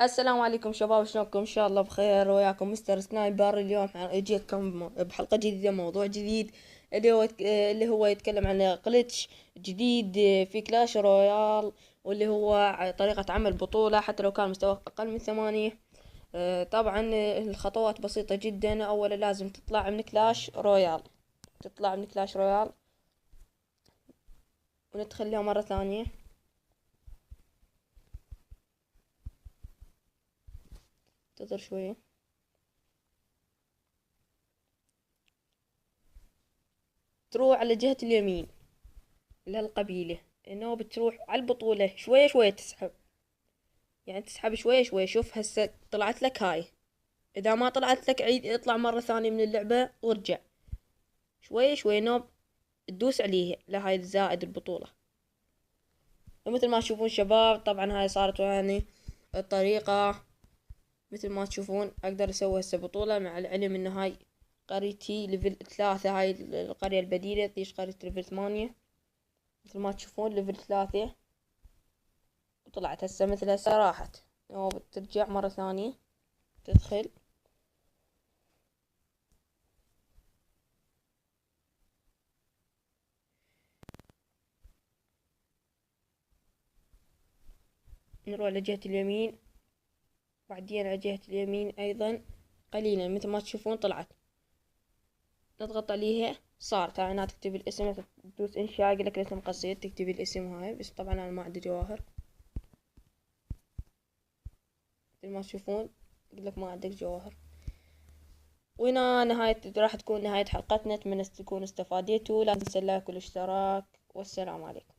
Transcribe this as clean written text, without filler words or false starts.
السلام عليكم شباب، شلونكم؟ ان شاء الله بخير. وياكم مستر سنايبر. اليوم جيتكم بحلقة جديدة، موضوع جديد اللي هو يتكلم عن glitch جديد في كلاش رويال، واللي هو طريقة عمل بطولة حتى لو كان مستوى أقل من 8. طبعا الخطوات بسيطة جدا. أولا لازم تطلع من كلاش رويال وندخل مرة ثانية. انتظر شوية. تروح على جهة اليمين للقبيلة، انه بتروح على البطولة شوية شوية تسحب، يعني تسحب شوية شوية. شوف هسه طلعت لك هاي، اذا ما طلعت لك عيد اطلع مرة ثانية من اللعبة وارجع شوية شوية. نوب تدوس عليه لهاي الزائد البطولة. ومثل ما تشوفون شباب، طبعا هاي صارت يعني الطريقة. مثل ما تشوفون اقدر اسوي هسه بطولة، مع العلم ان هاي قريتي ليفل 3. هاي القرية البديلة تيش قرية ليفل 8. مثل ما تشوفون ليفل 3. وطلعت هسه مثل هسه راحت. ترجع مرة ثانية، تدخل. نروح لجهة اليمين، بعدين على جهة اليمين أيضا قليلا. مثل ما تشوفون طلعت، نضغط عليها صارت هاي. هنا تكتب الاسم، تدوس إنشاء يقولك الاسم قصير، تكتب الاسم هاي. بس طبعا أنا ما عندي جواهر. مثل ما تشوفون يقولك ما عندك جواهر. وهنا نهاية، راح تكون نهاية حلقتنا. أتمنى تكونوا استفاديتوا. لا تنسوا اللايك والاشتراك، والسلام عليكم.